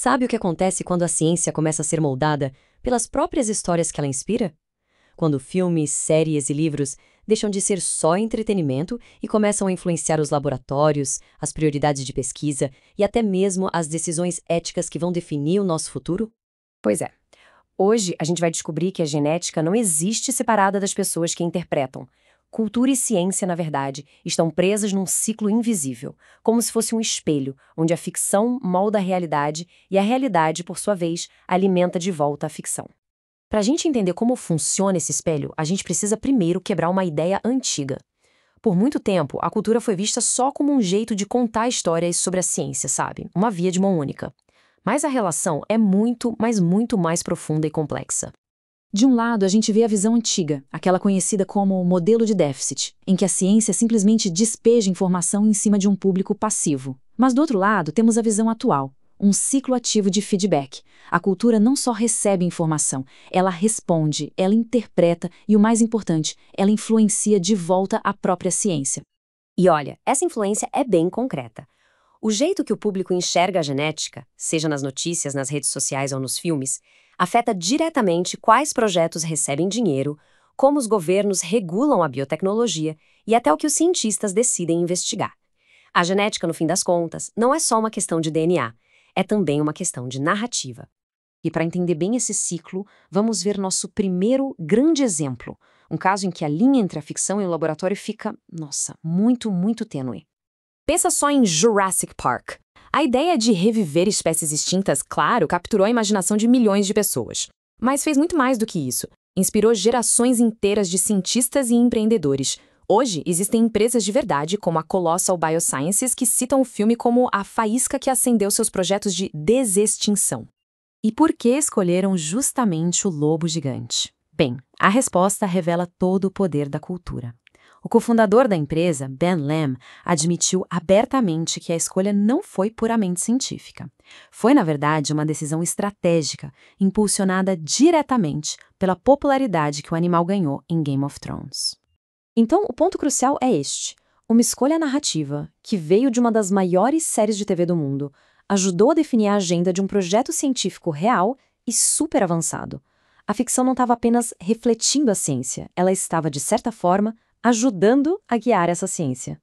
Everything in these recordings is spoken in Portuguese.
Sabe o que acontece quando a ciência começa a ser moldada pelas próprias histórias que ela inspira? Quando filmes, séries e livros deixam de ser só entretenimento e começam a influenciar os laboratórios, as prioridades de pesquisa e até mesmo as decisões éticas que vão definir o nosso futuro? Pois é. Hoje a gente vai descobrir que a genética não existe separada das pessoas que a interpretam. Cultura e ciência, na verdade, estão presas num ciclo invisível, como se fosse um espelho, onde a ficção molda a realidade e a realidade, por sua vez, alimenta de volta a ficção. Para a gente entender como funciona esse espelho, a gente precisa primeiro quebrar uma ideia antiga. Por muito tempo, a cultura foi vista só como um jeito de contar histórias sobre a ciência, sabe? Uma via de mão única. Mas a relação é muito, mas muito mais profunda e complexa. De um lado, a gente vê a visão antiga, aquela conhecida como modelo de déficit, em que a ciência simplesmente despeja informação em cima de um público passivo. Mas do outro lado, temos a visão atual, um ciclo ativo de feedback. A cultura não só recebe informação, ela responde, ela interpreta e, o mais importante, ela influencia de volta a própria ciência. E olha, essa influência é bem concreta. O jeito que o público enxerga a genética, seja nas notícias, nas redes sociais ou nos filmes, afeta diretamente quais projetos recebem dinheiro, como os governos regulam a biotecnologia e até o que os cientistas decidem investigar. A genética, no fim das contas, não é só uma questão de DNA, é também uma questão de narrativa. E para entender bem esse ciclo, vamos ver nosso primeiro grande exemplo, um caso em que a linha entre a ficção e o laboratório fica, muito, muito tênue. Pensa só em Jurassic Park. A ideia de reviver espécies extintas, claro, capturou a imaginação de milhões de pessoas. Mas fez muito mais do que isso. Inspirou gerações inteiras de cientistas e empreendedores. Hoje, existem empresas de verdade, como a Colossal Biosciences, que citam o filme como a faísca que acendeu seus projetos de desextinção. E por que escolheram justamente o lobo gigante? Bem, a resposta revela todo o poder da cultura. O cofundador da empresa, Ben Lamb, admitiu abertamente que a escolha não foi puramente científica. Foi, na verdade, uma decisão estratégica, impulsionada diretamente pela popularidade que o animal ganhou em Game of Thrones. Então, o ponto crucial é este. Uma escolha narrativa, que veio de uma das maiores séries de TV do mundo, ajudou a definir a agenda de um projeto científico real e super avançado. A ficção não estava apenas refletindo a ciência, ela estava, de certa forma, ajudando a guiar essa ciência.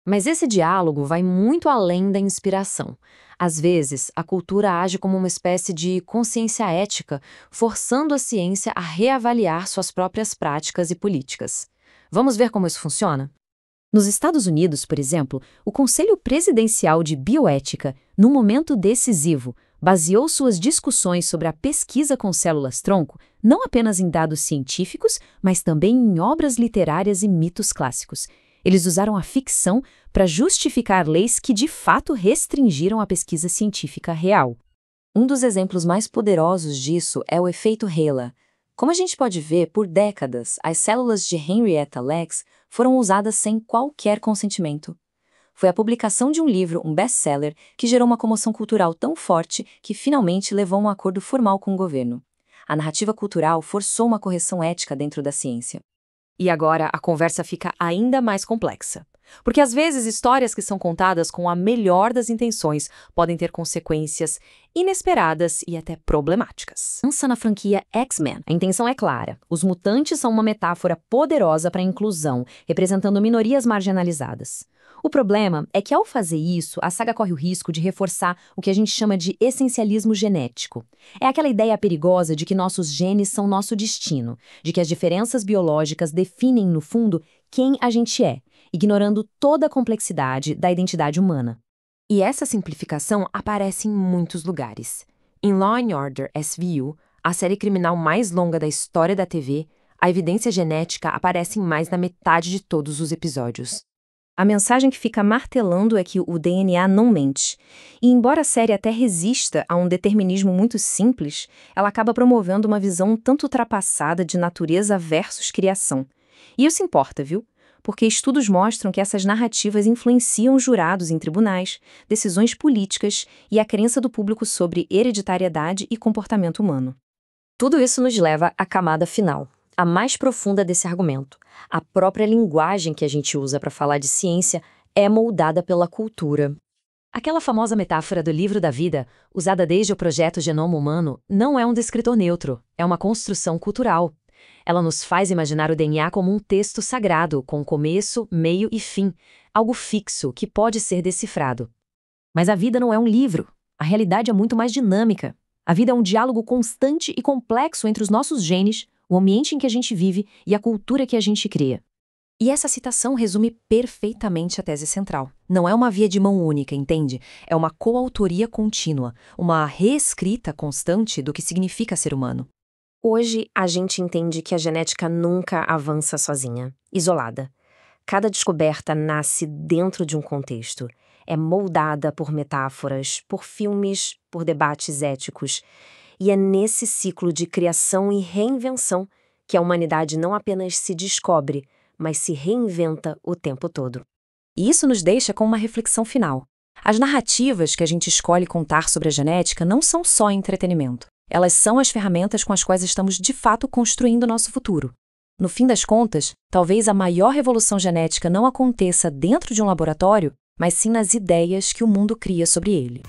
Mas esse diálogo vai muito além da inspiração. Às vezes, a cultura age como uma espécie de consciência ética, forçando a ciência a reavaliar suas próprias práticas e políticas. Vamos ver como isso funciona? Nos Estados Unidos, por exemplo, o Conselho Presidencial de Bioética, num momento decisivo, baseou suas discussões sobre a pesquisa com células-tronco não apenas em dados científicos, mas também em obras literárias e mitos clássicos. Eles usaram a ficção para justificar leis que de fato restringiram a pesquisa científica real. Um dos exemplos mais poderosos disso é o efeito Hela. Como a gente pode ver, por décadas, as células de Henrietta Lacks foram usadas sem qualquer consentimento. Foi a publicação de um livro, um best-seller, que gerou uma comoção cultural tão forte que finalmente levou a um acordo formal com o governo. A narrativa cultural forçou uma correção ética dentro da ciência. E agora a conversa fica ainda mais complexa. Porque às vezes histórias que são contadas com a melhor das intenções podem ter consequências inesperadas e até problemáticas. Pensa na franquia X-Men. A intenção é clara. Os mutantes são uma metáfora poderosa para a inclusão, representando minorias marginalizadas. O problema é que, ao fazer isso, a saga corre o risco de reforçar o que a gente chama de essencialismo genético. É aquela ideia perigosa de que nossos genes são nosso destino, de que as diferenças biológicas definem, no fundo, quem a gente é, ignorando toda a complexidade da identidade humana. E essa simplificação aparece em muitos lugares. Em Law & Order SVU, a série criminal mais longa da história da TV, a evidência genética aparece em mais da metade de todos os episódios. A mensagem que fica martelando é que o DNA não mente. E embora a série até resista a um determinismo muito simples, ela acaba promovendo uma visão um tanto ultrapassada de natureza versus criação. E isso importa, viu? Porque estudos mostram que essas narrativas influenciam jurados em tribunais, decisões políticas e a crença do público sobre hereditariedade e comportamento humano. Tudo isso nos leva à camada final, a mais profunda desse argumento. A própria linguagem que a gente usa para falar de ciência é moldada pela cultura. Aquela famosa metáfora do livro da vida, usada desde o projeto Genoma Humano, não é um descritor neutro, é uma construção cultural. Ela nos faz imaginar o DNA como um texto sagrado, com começo, meio e fim, algo fixo que pode ser decifrado. Mas a vida não é um livro. A realidade é muito mais dinâmica. A vida é um diálogo constante e complexo entre os nossos genes, o ambiente em que a gente vive e a cultura que a gente cria. E essa citação resume perfeitamente a tese central. Não é uma via de mão única, entende? É uma coautoria contínua, uma reescrita constante do que significa ser humano. Hoje, a gente entende que a genética nunca avança sozinha, isolada. Cada descoberta nasce dentro de um contexto. É moldada por metáforas, por filmes, por debates éticos. E é nesse ciclo de criação e reinvenção que a humanidade não apenas se descobre, mas se reinventa o tempo todo. E isso nos deixa com uma reflexão final. As narrativas que a gente escolhe contar sobre a genética não são só entretenimento. Elas são as ferramentas com as quais estamos de fato construindo nosso futuro. No fim das contas, talvez a maior revolução genética não aconteça dentro de um laboratório, mas sim nas ideias que o mundo cria sobre ele.